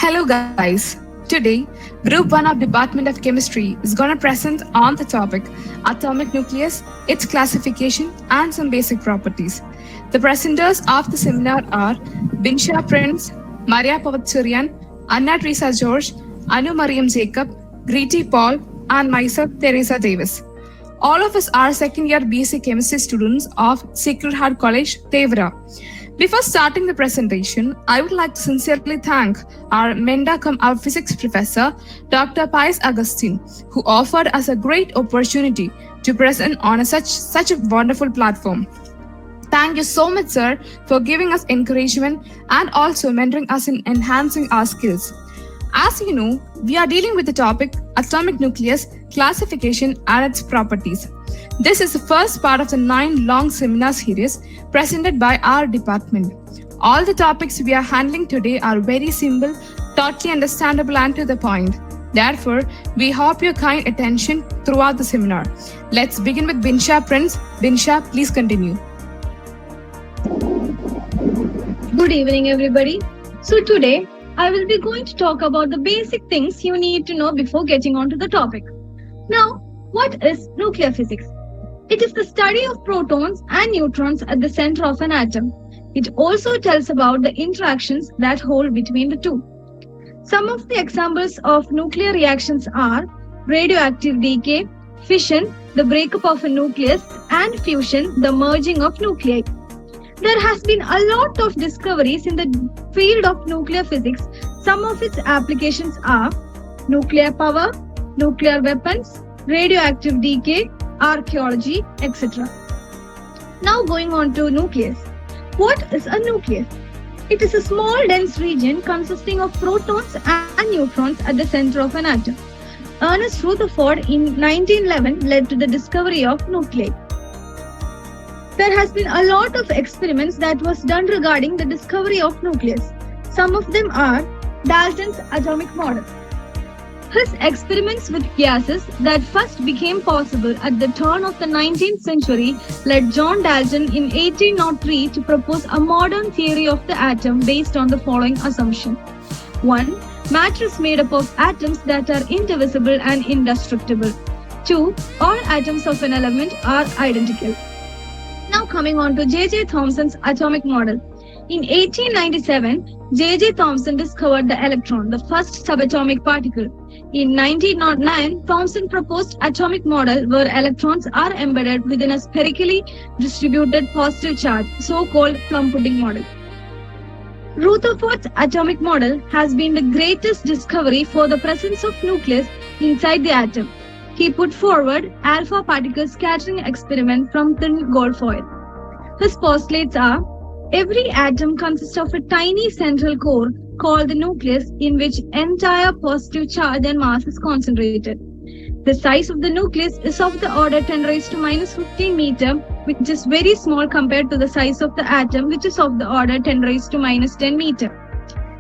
Hello guys. Today, Group 1 of Department of Chemistry is going to present on the topic atomic nucleus, its classification and some basic properties. The presenters of the seminar are Binsha Prince, Maria Pavatsurian, Anna Teresa George, Anu Mariam Jacob, Greti Paul and myself Teresa Davis. All of us are second year BSc Chemistry students of Sacred Heart College, Tevra. Before starting the presentation, I would like to sincerely thank our our physics professor, Dr. Pius Augustine, who offered us a great opportunity to present on such a wonderful platform. Thank you so much, sir, for giving us encouragement and also mentoring us in enhancing our skills. As you know, we are dealing with the topic atomic nucleus, classification and its properties. This is the first part of the 9 long seminar series presented by our department. All the topics we are handling today are very simple, totally understandable and to the point. Therefore, we hope your kind attention throughout the seminar. Let's begin with Binsha Prince. Binsha, please continue. Good evening, everybody. So today, I will be going to talk about the basic things you need to know before getting on to the topic. Now, what is nuclear physics? It is the study of protons and neutrons at the center of an atom. It also tells about the interactions that hold between the two. Some of the examples of nuclear reactions are radioactive decay, fission, the breakup of a nucleus, and fusion, the merging of nuclei. There has been a lot of discoveries in the field of nuclear physics. Some of its applications are nuclear power, nuclear weapons, radioactive decay, archaeology, etc. Now going on to nucleus. What is a nucleus? It is a small dense region consisting of protons and neutrons at the center of an atom. Ernest Rutherford in 1911 led to the discovery of nuclei. There has been a lot of experiments that was done regarding the discovery of nucleus. Some of them are Dalton's atomic model. His experiments with gases that first became possible at the turn of the 19th century led John Dalton in 1803 to propose a modern theory of the atom based on the following assumption. 1. Matter is made up of atoms that are indivisible and indestructible. 2. All atoms of an element are identical. Now coming on to J.J. Thomson's atomic model. In 1897, J.J. Thomson discovered the electron, the first subatomic particle. In 1909, Thomson proposed atomic model where electrons are embedded within a spherically distributed positive charge, so-called plum pudding model. Rutherford's atomic model has been the greatest discovery for the presence of nucleus inside the atom. He put forward alpha particle scattering experiment from thin gold foil. His postulates are: every atom consists of a tiny central core called the nucleus in which entire positive charge and mass is concentrated. The size of the nucleus is of the order 10 raised to minus 15 meter, which is very small compared to the size of the atom, which is of the order 10 raised to minus 10 meter.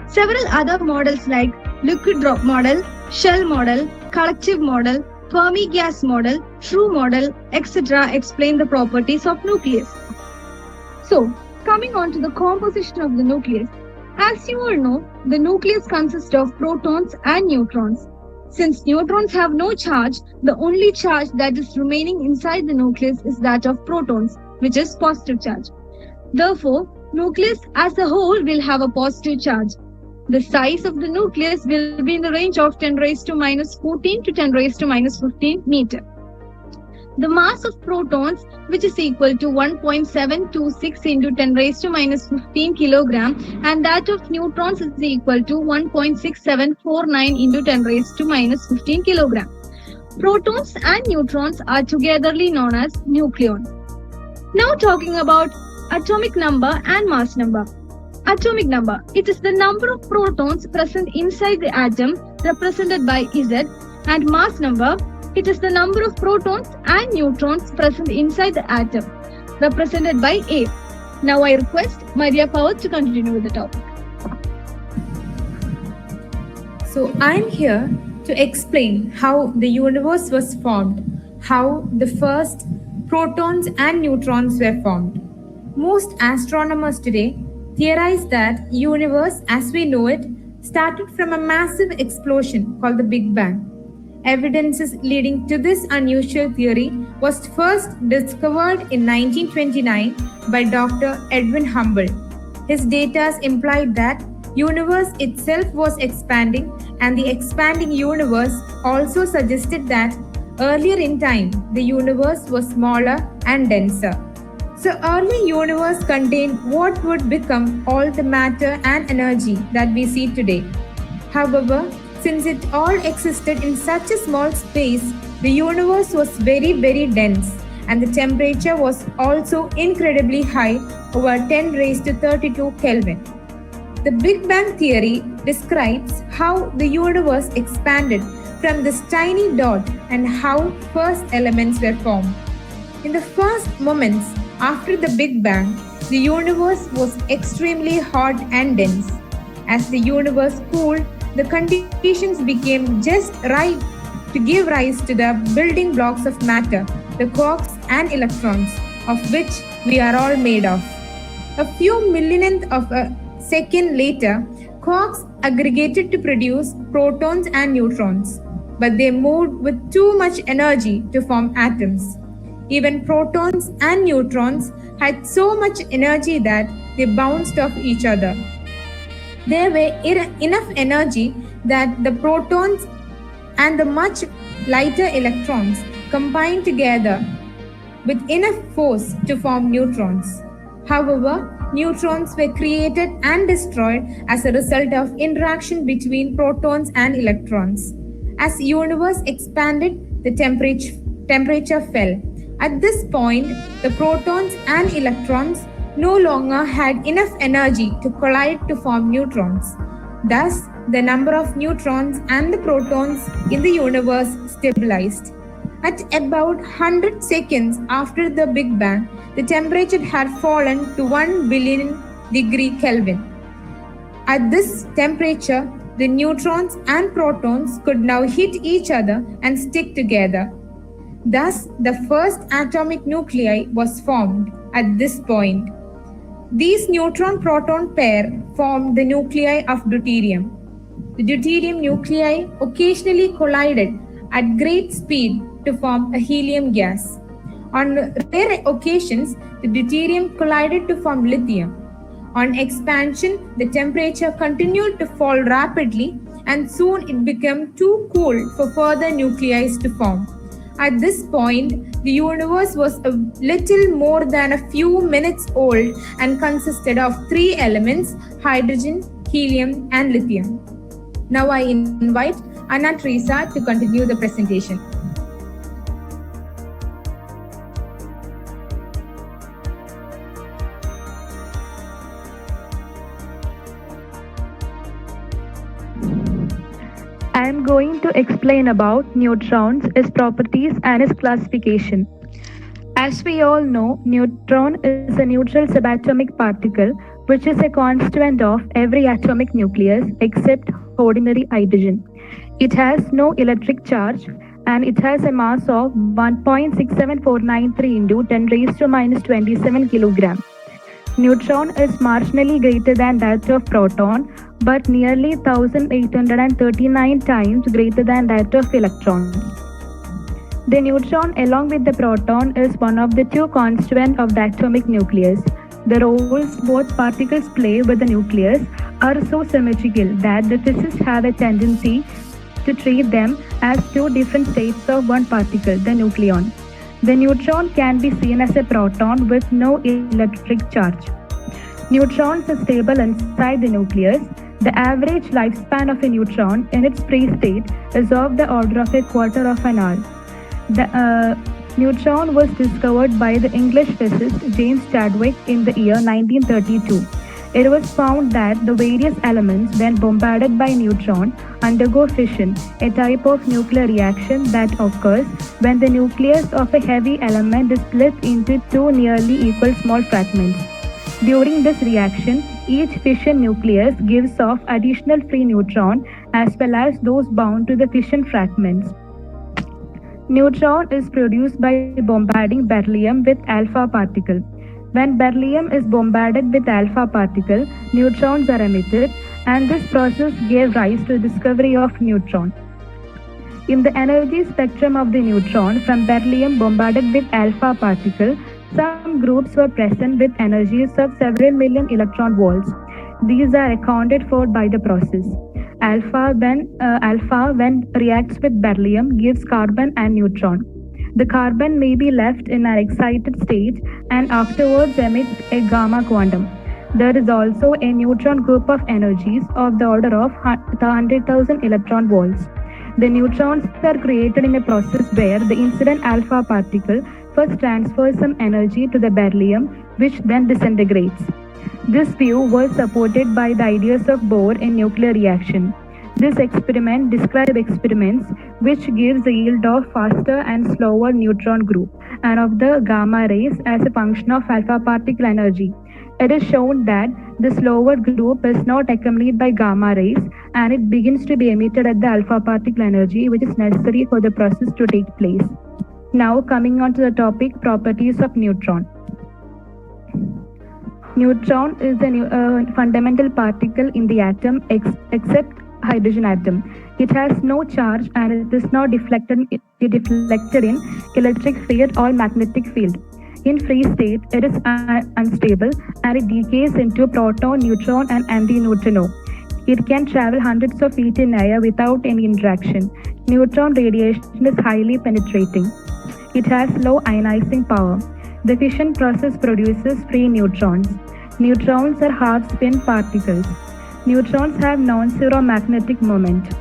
Several other models like liquid drop model, shell model, collective model, Fermi gas model, true model, etc. explain the properties of nucleus. So, coming on to the composition of the nucleus. As you all know, the nucleus consists of protons and neutrons. Since neutrons have no charge, the only charge that is remaining inside the nucleus is that of protons, which is positive charge. Therefore, nucleus as a whole will have a positive charge. The size of the nucleus will be in the range of 10 raised to minus 14 to 10 raised to minus 15 meter. The mass of protons, which is equal to 1.726 into 10 raised to minus 15 kilogram, and that of neutrons is equal to 1.6749 into 10 raised to minus 15 kilogram. Protons and neutrons are togetherly known as nucleon. Now talking about atomic number and mass number. Atomic number. It is the number of protons present inside the atom, represented by Z, and mass number. It is the number of protons and neutrons present inside the atom, represented by A. Now I request Maria Paul to continue with the topic. So I am here to explain how the universe was formed, how the first protons and neutrons were formed. Most astronomers today theorize that universe as we know it started from a massive explosion called the Big Bang. Evidences leading to this unusual theory was first discovered in 1929 by Dr. Edwin Hubble. His data implied that universe itself was expanding, and the expanding universe also suggested that earlier in time the universe was smaller and denser. So early universe contained what would become all the matter and energy that we see today. However, since it all existed in such a small space, the universe was very, very dense, and the temperature was also incredibly high, over 10 raised to 32 Kelvin. The Big Bang theory describes how the universe expanded from this tiny dot and how first elements were formed. In the first moments after the Big Bang, the universe was extremely hot and dense. As the universe cooled, the conditions became just right to give rise to the building blocks of matter, the quarks and electrons, of which we are all made of. A few millionth of a second later, quarks aggregated to produce protons and neutrons, but they moved with too much energy to form atoms. Even protons and neutrons had so much energy that they bounced off each other. There were enough energy that the protons and the much lighter electrons combined together with enough force to form neutrons. However, neutrons were created and destroyed as a result of interaction between protons and electrons. As the universe expanded, the temperature fell. At this point, the protons and electrons no longer had enough energy to collide to form neutrons. Thus, the number of neutrons and the protons in the universe stabilized. At about 100 seconds after the Big Bang, the temperature had fallen to 1 billion degree Kelvin. At this temperature, the neutrons and protons could now hit each other and stick together. Thus, the first atomic nuclei was formed at this point. These neutron-proton pair formed the nuclei of deuterium. The deuterium nuclei occasionally collided at great speed to form a helium gas. On rare occasions, the deuterium collided to form lithium. On expansion, the temperature continued to fall rapidly, and soon it became too cool for further nuclei to form. At this point, the universe was a little more than a few minutes old and consisted of three elements: hydrogen, helium, and lithium. Now I invite Anna Teresa to continue the presentation. I am going to explain about neutrons, its properties and its classification. As we all know, neutron is a neutral subatomic particle which is a constituent of every atomic nucleus except ordinary hydrogen. It has no electric charge and it has a mass of 1.67493 into 10 raised to minus 27 kilogram. Neutron is marginally greater than that of proton, but nearly 1839 times greater than that of electron. The neutron, along with the proton, is one of the two constituents of the atomic nucleus. The roles both particles play with the nucleus are so symmetrical that the physicists have a tendency to treat them as two different states of one particle, the nucleon. The neutron can be seen as a proton with no electric charge. Neutrons are stable inside the nucleus. The average lifespan of a neutron in its free state is of the order of a quarter of an hour. The neutron was discovered by the English physicist James Chadwick in the year 1932. It was found that the various elements, when bombarded by neutron, undergo fission, a type of nuclear reaction that occurs when the nucleus of a heavy element is split into two nearly equal small fragments. During this reaction, each fission nucleus gives off additional free neutron as well as those bound to the fission fragments. Neutron is produced by bombarding beryllium with alpha particle. When beryllium is bombarded with alpha particle, neutrons are emitted and this process gave rise to the discovery of neutron. In the energy spectrum of the neutron from beryllium bombarded with alpha particle, some groups were present with energies of several million electron volts. These are accounted for by the process. Alpha when reacts with beryllium gives carbon and neutron. The carbon may be left in an excited state and afterwards emits a gamma quantum. There is also a neutron group of energies of the order of 100,000 electron volts. The neutrons are created in a process where the incident alpha particle first transfers some energy to the beryllium, which then disintegrates. This view was supported by the ideas of Bohr in nuclear reaction. This experiment describes experiments which gives the yield of faster and slower neutron group and of the gamma rays as a function of alpha particle energy. It is shown that the slower group is not accompanied by gamma rays and it begins to be emitted at the alpha particle energy, which is necessary for the process to take place. Now coming on to the topic, properties of neutron. Neutron is a fundamental particle in the atom except hydrogen atom. It has no charge and it is not deflected in electric field or magnetic field. In free state, it is unstable and it decays into proton, neutron and antineutrino. It can travel hundreds of feet in air without any interaction. Neutron radiation is highly penetrating. It has low ionizing power. The fission process produces free neutrons. Neutrons are half-spin particles. Neutrons have non-zero magnetic moment.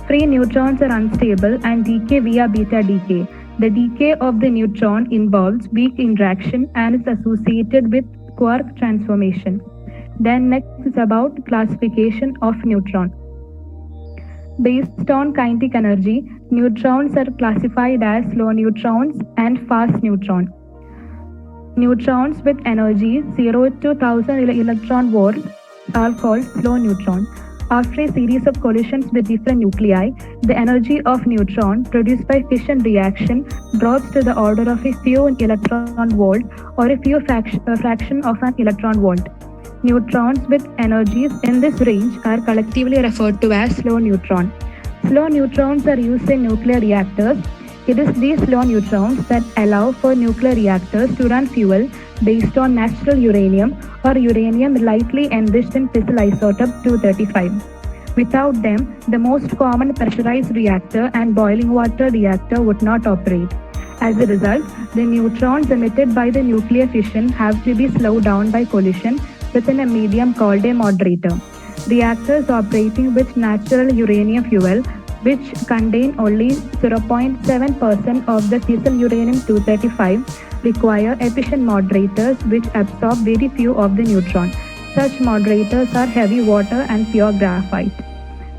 Free neutrons are unstable and decay via beta decay. The decay of the neutron involves weak interaction and is associated with quark transformation. Then next is about classification of neutron. Based on kinetic energy, neutrons are classified as slow neutrons and fast neutrons. Neutrons with energy 0 to 1000 electron volts are called slow neutrons. After a series of collisions with different nuclei, the energy of neutron produced by fission reaction drops to the order of a few electron volt or a few fraction of an electron volt. Neutrons with energies in this range are collectively referred to as slow neutrons. Slow neutrons are used in nuclear reactors. It is these slow neutrons that allow for nuclear reactors to run fuel based on natural uranium or uranium lightly enriched in fissile isotope 235. Without them, the most common pressurized reactor and boiling water reactor would not operate. As a result, the neutrons emitted by the nuclear fission have to be slowed down by collision within a medium called a moderator. Reactors operating with natural uranium fuel, which contain only 0.7% of the fissile uranium-235, require efficient moderators which absorb very few of the neutrons. Such moderators are heavy water and pure graphite.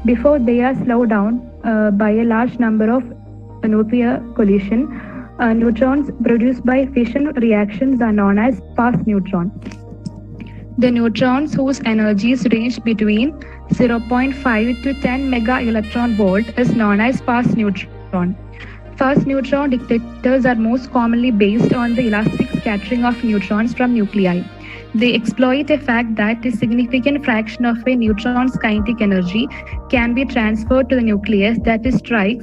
Before they are slowed down by a large number of nuclear collision, neutrons produced by fission reactions are known as fast neutrons. The neutrons whose energies range between 0.5 to 10 mega electron volt is known as fast neutron. Fast neutron detectors are most commonly based on the elastic scattering of neutrons from nuclei. They exploit a fact that a significant fraction of a neutron's kinetic energy can be transferred to the nucleus that it strikes,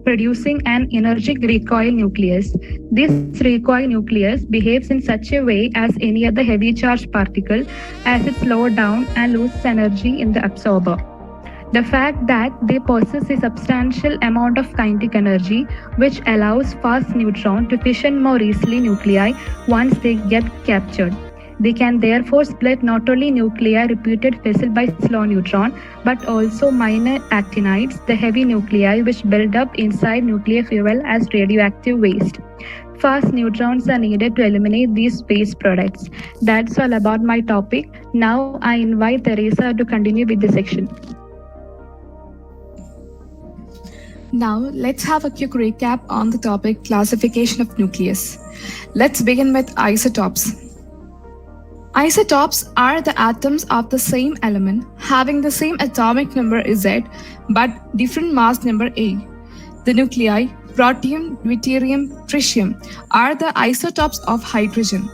producing an energetic recoil nucleus. This recoil nucleus behaves in such a way as any other heavy charged particle as it slows down and loses energy in the absorber. The fact that they possess a substantial amount of kinetic energy, which allows fast neutron to fission more easily nuclei once they get captured. They can therefore split not only nuclei reputed fissile by slow neutron, but also minor actinides, the heavy nuclei which build up inside nuclear fuel as radioactive waste. Fast neutrons are needed to eliminate these waste products. That's all about my topic. Now I invite Teresa to continue with the section. Now, let's have a quick recap on the topic classification of nucleus. Let's begin with isotopes. Isotopes are the atoms of the same element having the same atomic number Z but different mass number A. The nuclei, protium, deuterium, tritium, are the isotopes of hydrogen.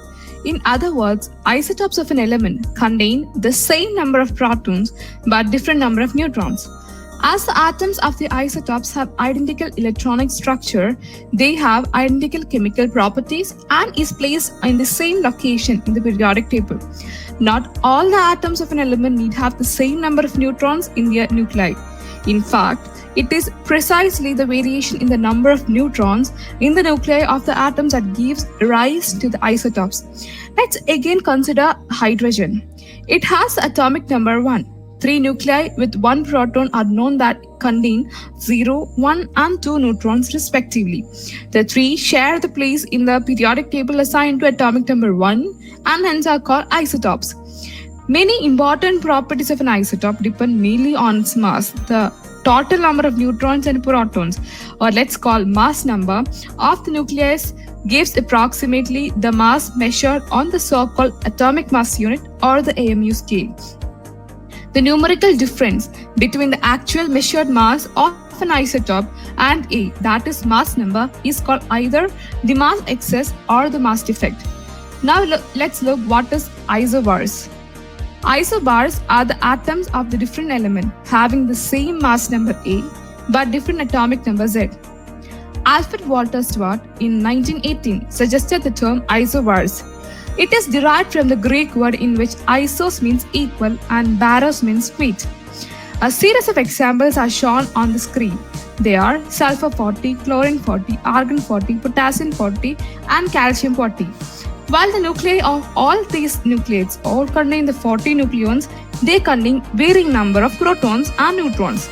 In other words, isotopes of an element contain the same number of protons but different number of neutrons. As the atoms of the isotopes have identical electronic structure, they have identical chemical properties and is placed in the same location in the periodic table. Not all the atoms of an element need have the same number of neutrons in their nuclei. In fact, it is precisely the variation in the number of neutrons in the nuclei of the atoms that gives rise to the isotopes. Let's again consider hydrogen. It has the atomic number 1. 3 nuclei with 1 proton are known that contain 0, 1 and 2 neutrons respectively. The 3 share the place in the periodic table assigned to atomic number 1 and hence are called isotopes. Many important properties of an isotope depend mainly on its mass, the total number of neutrons and protons, or let's call mass number, of the nucleus gives approximately the mass measured on the so-called atomic mass unit or the AMU scale. The numerical difference between the actual measured mass of an isotope and A, that is mass number, is called either the mass excess or the mass defect. Now let's look what is isobars. Isobars are the atoms of the different element having the same mass number A but different atomic number Z. Alfred Walter Stewart in 1918 suggested the term isobars. It is derived from the Greek word in which isos means equal and baros means sweet. A series of examples are shown on the screen. They are sulfur 40, chlorine 40, argon 40, potassium 40 and calcium 40. While the nuclei of all these nucleates all contain the 40 nucleons, they contain varying number of protons and neutrons.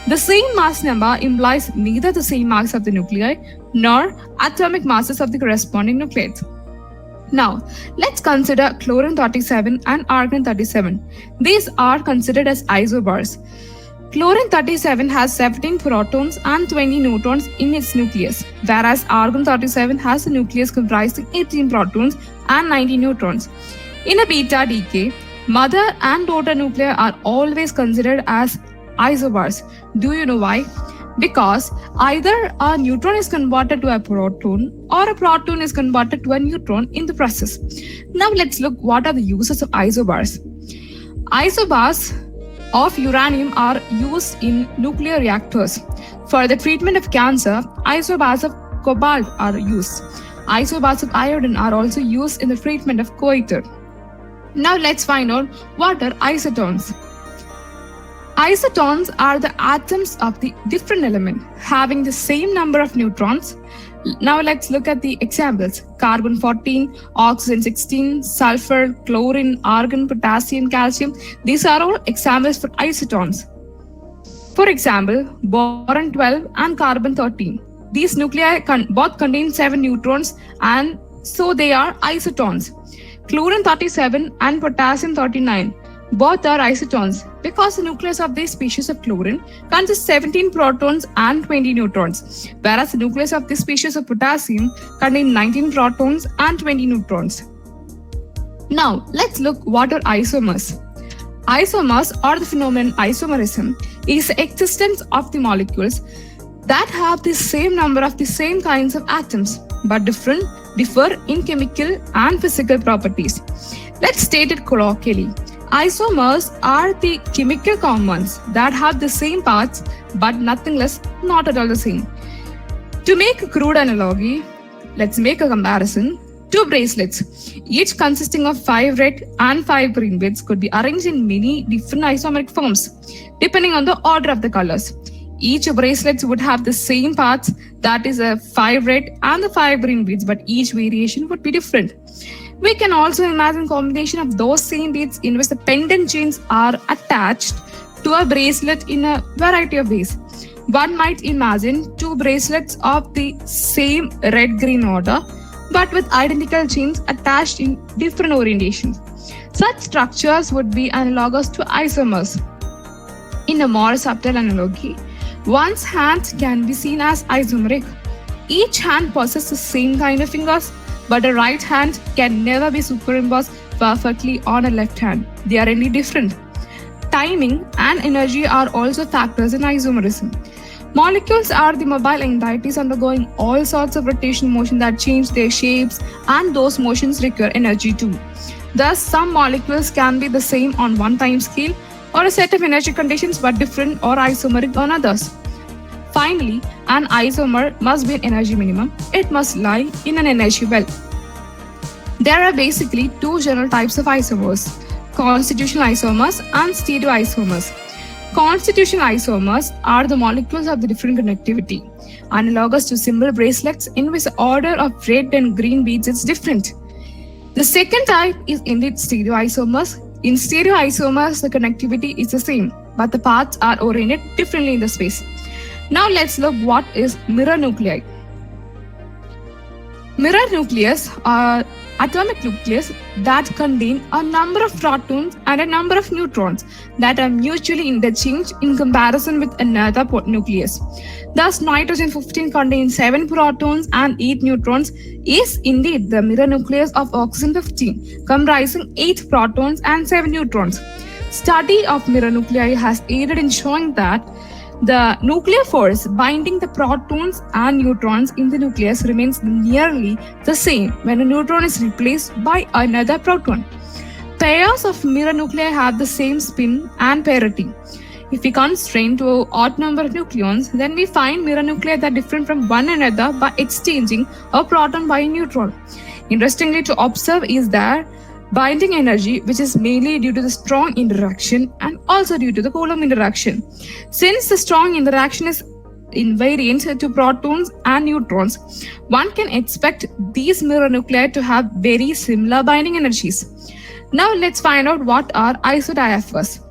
The same mass number implies neither the same mass of the nuclei nor atomic masses of the corresponding nucleates. Now, let's consider chlorine 37 and argon 37. These are considered as isobars. Chlorine 37 has 17 protons and 20 neutrons in its nucleus, whereas argon 37 has a nucleus comprising 18 protons and 90 neutrons. In a beta decay, mother and daughter nuclei are always considered as isobars. Do you know why? Because either a neutron is converted to a proton or a proton is converted to a neutron in the process. Now let's look what are the uses of isobars. Isobars of uranium are used in nuclear reactors. For the treatment of cancer, isobars of cobalt are used. Isobars of iodine are also used in the treatment of goiter. Now let's find out what are isotones. Isotones are the atoms of the different element having the same number of neutrons. Now let's look at the examples. Carbon 14, oxygen 16, sulfur, chlorine, argon, potassium, calcium. These are all examples for isotones. For example, boron 12 and carbon 13. These nuclei both contain 7 neutrons and so they are isotones. Chlorine 37 and potassium 39. Both are isotones because the nucleus of this species of chlorine consists 17 protons and 20 neutrons, whereas the nucleus of this species of potassium contains 19 protons and 20 neutrons. Now, let's look what are isomers. Isomers, or the phenomenon isomerism, is the existence of the molecules that have the same number of the same kinds of atoms but differ in chemical and physical properties. Let's state it colloquially. Isomers are the chemical compounds that have the same parts but nothing less, not at all the same. To make a crude analogy, let's make a comparison. 2 bracelets, each consisting of 5 red and 5 green beads, could be arranged in many different isomeric forms depending on the order of the colors. Each bracelet would have the same parts, that is a 5 red and the 5 green beads, but each variation would be different. We can also imagine combination of those same beads in which the pendant chains are attached to a bracelet in a variety of ways. One might imagine 2 bracelets of the same red-green order but with identical chains attached in different orientations. Such structures would be analogous to isomers. In a more subtle analogy, one's hand can be seen as isomeric. Each hand possesses the same kind of fingers, but a right hand can never be superimposed perfectly on a left hand. They are really different. Timing and energy are also factors in isomerism. Molecules are the mobile entities undergoing all sorts of rotation motion that change their shapes, and those motions require energy too. Thus, some molecules can be the same on one time scale or a set of energy conditions but different or isomeric on others. Finally, an isomer must be an energy minimum. It must lie in an energy well. There are basically two general types of isomers: constitutional isomers and stereoisomers. Constitutional isomers are the molecules of the different conductivity, analogous to symbol bracelets in which the order of red and green beads is different. The second type is indeed stereoisomers. In stereoisomers, the conductivity is the same, but the paths are oriented differently in the space. Now let's look what is mirror nuclei. Mirror nucleus are atomic nucleus that contain a number of protons and a number of neutrons that are mutually interchanged in comparison with another nucleus. Thus, nitrogen 15 contains 7 protons and 8 neutrons is indeed the mirror nucleus of oxygen 15, comprising 8 protons and 7 neutrons. Study of mirror nuclei has aided in showing that the nuclear force binding the protons and neutrons in the nucleus remains nearly the same when a neutron is replaced by another proton. Pairs of mirror nuclei have the same spin and parity. If we constrain to an odd number of nucleons, then we find mirror nuclei that are different from one another by exchanging a proton by a neutron. Interestingly to observe is that binding energy, which is mainly due to the strong interaction and also due to the Coulomb interaction. Since the strong interaction is invariant to protons and neutrons, one can expect these mirror nuclei to have very similar binding energies. Now let's find out what are isodiaphers.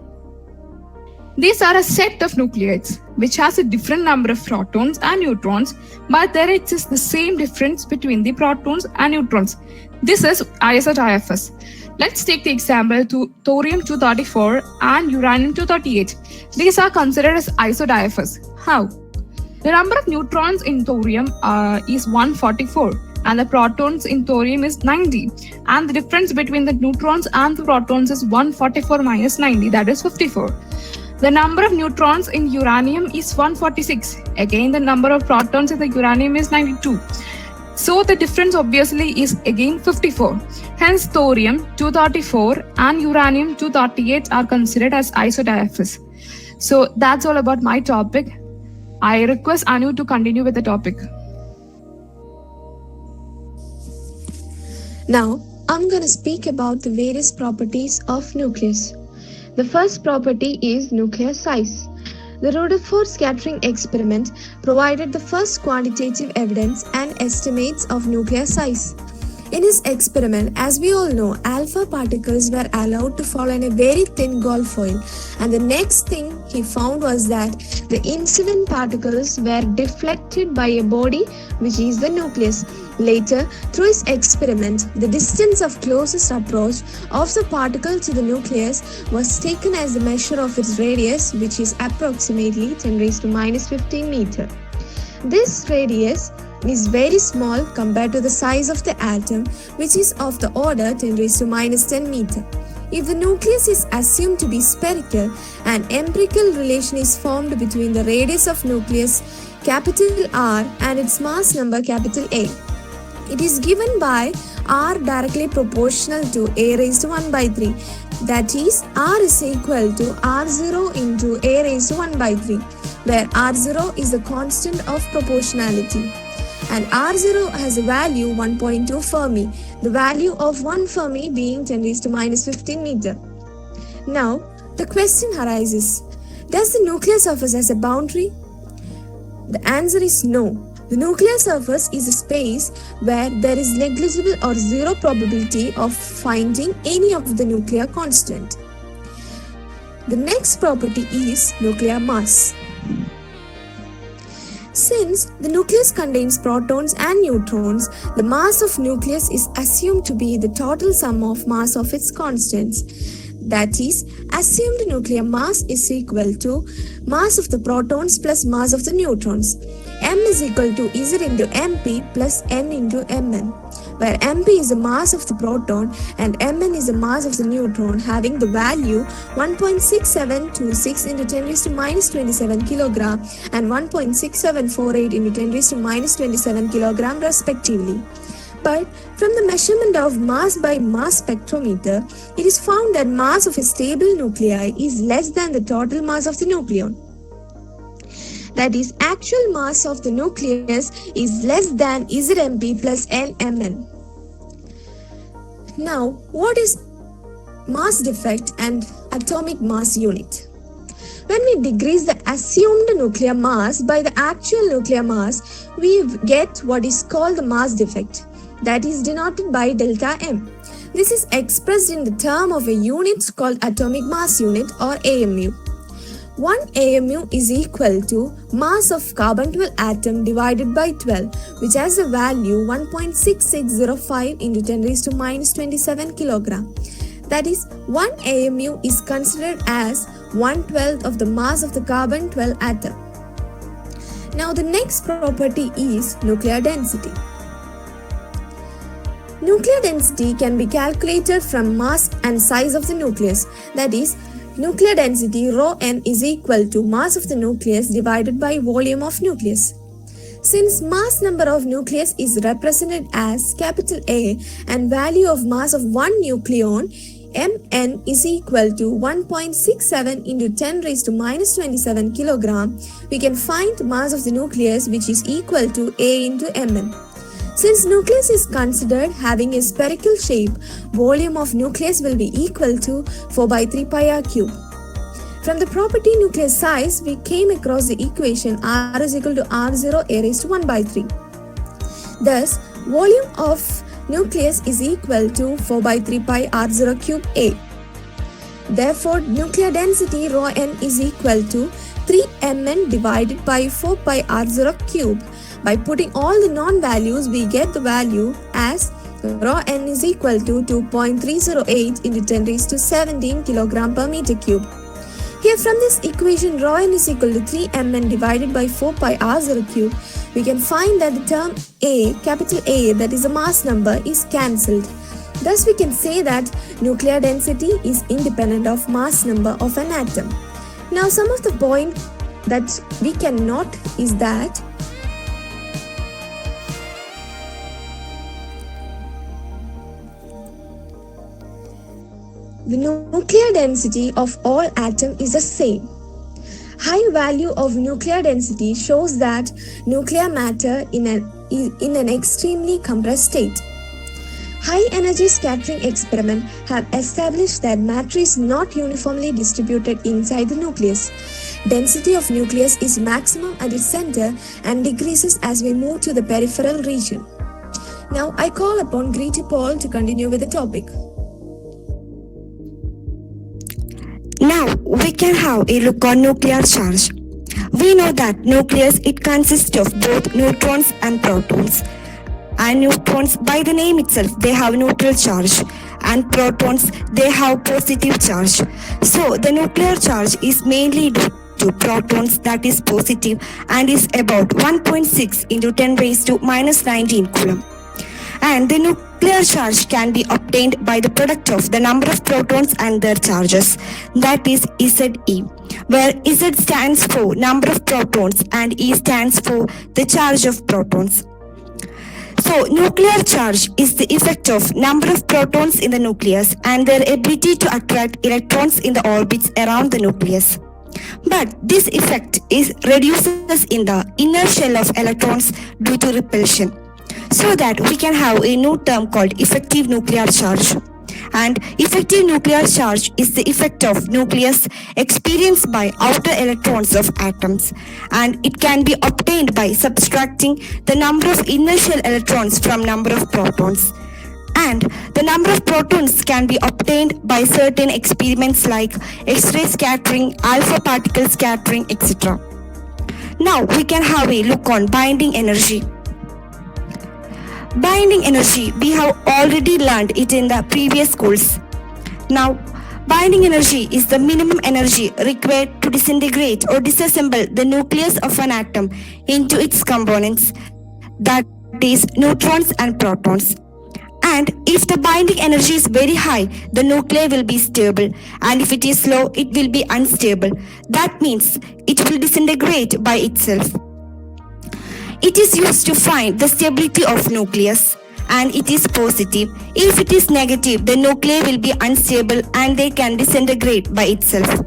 These are a set of nucleides which has a different number of protons and neutrons, but there exists the same difference between the protons and neutrons. This is isodiaphers. Let's take the example to thorium-234 and uranium-238. These are considered as isodiaphers. How? The number of neutrons in thorium is 144 and the protons in thorium is 90, and the difference between the neutrons and the protons is 144 minus 90, that is 54. The number of neutrons in uranium is 146. Again, the number of protons in the uranium is 92. So the difference obviously is again 54. Hence thorium-234 and uranium-238 are considered as isodiaphers. So that's all about my topic. I request Anu to continue with the topic. Now, I'm going to speak about the various properties of nucleus. The first property is nuclear size. The Rutherford scattering experiment provided the first quantitative evidence and estimates of nuclear size. In his experiment, as we all know, alpha particles were allowed to fall in a very thin Gauss foil, and the next thing he found was that the incident particles were deflected by a body which is the nucleus. Later, through his experiment, the distance of closest approach of the particle to the nucleus was taken as the measure of its radius, which is approximately 10 raised to minus 15 meter. This radius is very small compared to the size of the atom, which is of the order 10 raised to minus 10 meter. If the nucleus is assumed to be spherical, an empirical relation is formed between the radius of nucleus capital R and its mass number capital A. It is given by R directly proportional to A raised to 1 by 3. That is, R is equal to R0 into A raised to 1 by 3, where R0 is the constant of proportionality. And R0 has a value 1.2 Fermi, the value of 1 Fermi being 10 raised to minus 15 meter. Now, the question arises, does the nuclear surface has a boundary? The answer is no. The nuclear surface is a space where there is negligible or zero probability of finding any of the nuclear constant. The next property is nuclear mass. Since the nucleus contains protons and neutrons, the mass of nucleus is assumed to be the total sum of mass of its constants. That is, assumed nuclear mass is equal to mass of the protons plus mass of the neutrons. M is equal to Z into Mp plus N into Mn, where mp is the mass of the proton and mn is the mass of the neutron, having the value 1.6726 into 10 raised to minus 27 kilogram and 1.6748 into 10 raised to minus 27 kilogram respectively. But from the measurement of mass by mass spectrometer, it is found that mass of a stable nuclei is less than the total mass of the nucleon. That is, actual mass of the nucleus is less than Zmp plus Nmn. Now, what is mass defect and atomic mass unit? When we decrease the assumed nuclear mass by the actual nuclear mass, we get what is called the mass defect, that is denoted by delta M. This is expressed in the term of a unit called atomic mass unit or AMU. 1 AMU is equal to mass of carbon-12 atom divided by 12, which has the value 1.6605 into 10 raised to minus 27 kilogram. That is, 1 AMU is considered as 1/12 of the mass of the carbon-12 atom. Now the next property is nuclear density. Nuclear density can be calculated from mass and size of the nucleus. That is, nuclear density ρn is equal to mass of the nucleus divided by volume of nucleus. Since mass number of nucleus is represented as capital A and value of mass of one nucleon Mn is equal to 1.67 into 10 raised to minus 27 kilogram, we can find mass of the nucleus which is equal to A into Mn. Since nucleus is considered having a spherical shape, volume of nucleus will be equal to 4 by 3 pi r cube. From the property nucleus size, we came across the equation R is equal to R0 A raised to 1 by 3. Thus, volume of nucleus is equal to 4 by 3 pi R0 cube A. Therefore, nuclear density ρn is equal to 3 Mn divided by 4 pi R0 cube. By putting all the non-values, we get the value as ρn is equal to 2.308 into 10 raised to 17 kilogram per meter cube. Here from this equation ρn is equal to 3 Mn divided by 4 pi R0 cube, we can find that the term A, capital A, that is a mass number, is cancelled. Thus we can say that nuclear density is independent of mass number of an atom. Now some of the point that we can note is that the nuclear density of all atoms is the same. High value of nuclear density shows that nuclear matter in an extremely compressed state. High energy scattering experiments have established that matter is not uniformly distributed inside the nucleus. Density of nucleus is maximum at its center and decreases as we move to the peripheral region. Now I call upon Greedy Paul to continue with the topic. Now we can have a look on nuclear charge. We know that nucleus, it consists of both neutrons and protons. And neutrons, by the name itself, they have neutral charge, and protons, they have positive charge. So the nuclear charge is mainly due to protons, that is positive, and is about 1.6 into 10 raised to minus 19 coulomb. And the nuclear charge can be obtained by the product of the number of protons and their charges, that is Ze, where Z stands for number of protons and E stands for the charge of protons. So nuclear charge is the effect of number of protons in the nucleus and their ability to attract electrons in the orbits around the nucleus. But this effect reduces in the inner shell of electrons due to repulsion, so that we can have a new term called effective nuclear charge. And effective nuclear charge is the effect of nucleus experienced by outer electrons of atoms, and it can be obtained by subtracting the number of inner shell electrons from number of protons. And the number of protons can be obtained by certain experiments like X-ray scattering, alpha particle scattering, etc. Now we can have a look on binding energy. Binding energy, we have already learned it in the previous schools. Now, binding energy is the minimum energy required to disintegrate or disassemble the nucleus of an atom into its components, that is neutrons and protons. And if the binding energy is very high, the nuclei will be stable, and if it is low, it will be unstable. That means it will disintegrate by itself. It is used to find the stability of nucleus, and it is positive. If it is negative, the nuclei will be unstable and they can disintegrate by itself.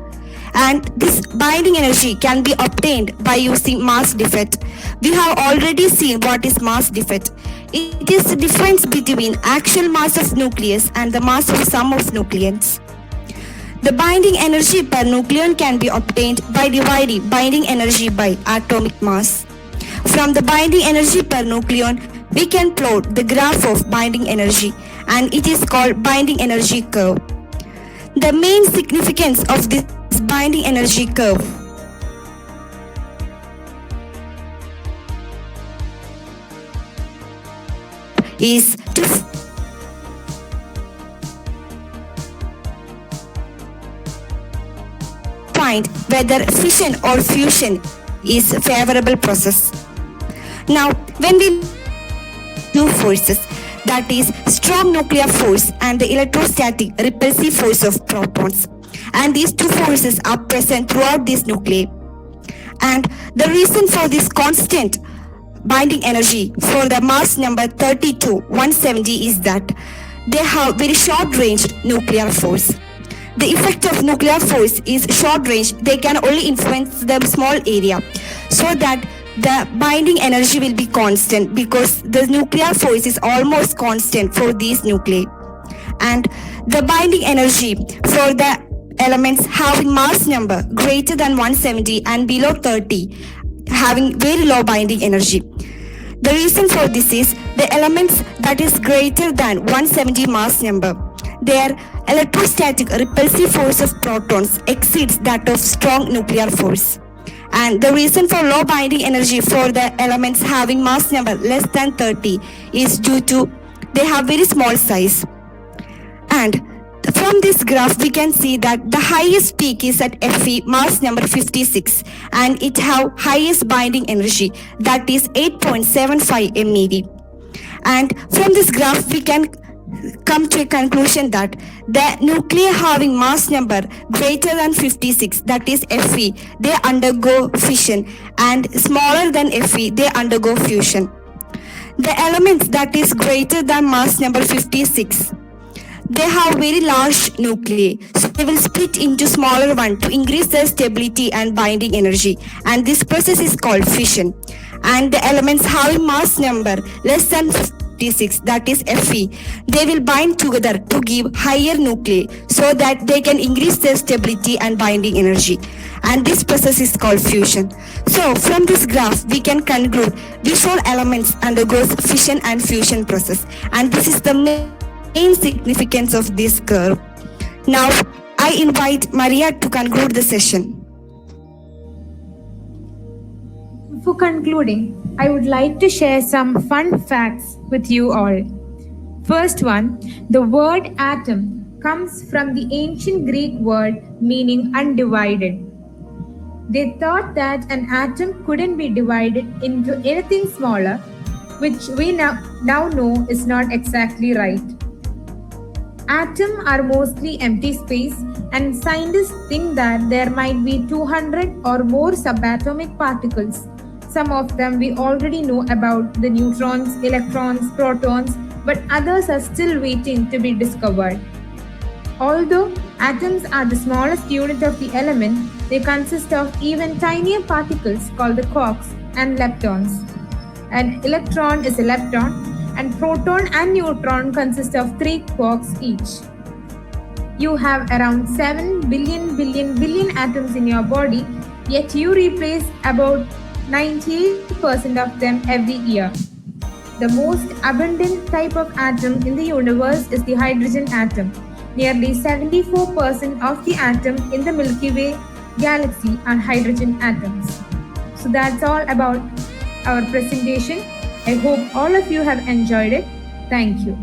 And this binding energy can be obtained by using mass defect. We have already seen what is mass defect. It is the difference between actual mass of nucleus and the mass of sum of nucleons. The binding energy per nucleon can be obtained by dividing binding energy by atomic mass. From the binding energy per nucleon, we can plot the graph of binding energy, and it is called binding energy curve. The main significance of this binding energy curve is to find whether fission or fusion is a favorable process. Now, when we two forces, that is strong nuclear force and the electrostatic repulsive force of protons, and these two forces are present throughout this nuclei. And the reason for this constant binding energy for the mass number 30 to 170 is that they have very short range nuclear force. The effect of nuclear force is short range. They can only influence the small area, so that the binding energy will be constant because the nuclear force is almost constant for these nuclei. And the binding energy for the elements having mass number greater than 170 and below 30 having very low binding energy. The reason for this is the elements that is greater than 170 mass number, their electrostatic repulsive force of protons exceeds that of strong nuclear force. And the reason for low binding energy for the elements having mass number less than 30 is due to they have very small size. And from this graph, we can see that the highest peak is at Fe, mass number 56, and it have highest binding energy, that is 8.75 MeV. And from this graph, we can come to a conclusion that the nuclei having mass number greater than 56, that is Fe, they undergo fission, and smaller than Fe, they undergo fusion. The elements that is greater than mass number 56, they have very large nuclei, so they will split into smaller one to increase their stability and binding energy, and this process is called fission. And the elements having mass number less than 56, that is Fe, they will bind together to give higher nuclei so that they can increase their stability and binding energy, and this process is called fusion. So from this graph, we can conclude these all elements undergoes fission and fusion process, and this is the main significance of this curve. Now, I invite Maria to conclude the session. For concluding, I would like to share some fun facts with you all. First one, the word atom comes from the ancient Greek word meaning undivided. They thought that an atom couldn't be divided into anything smaller, which we now know is not exactly right. Atoms are mostly empty space, and scientists think that there might be 200 or more subatomic particles. Some of them we already know about, the neutrons, electrons, protons, but others are still waiting to be discovered. Although atoms are the smallest unit of the element, they consist of even tinier particles called the quarks and leptons. An electron is a lepton, and proton and neutron consist of 3 quarks each. You have around 7 billion atoms in your body, yet you replace about 98% of them every year. The most abundant type of atom in the universe is the hydrogen atom. Nearly 74% of the atom in the Milky Way galaxy are hydrogen atoms. So that's all about our presentation. I hope all of you have enjoyed it. Thank you.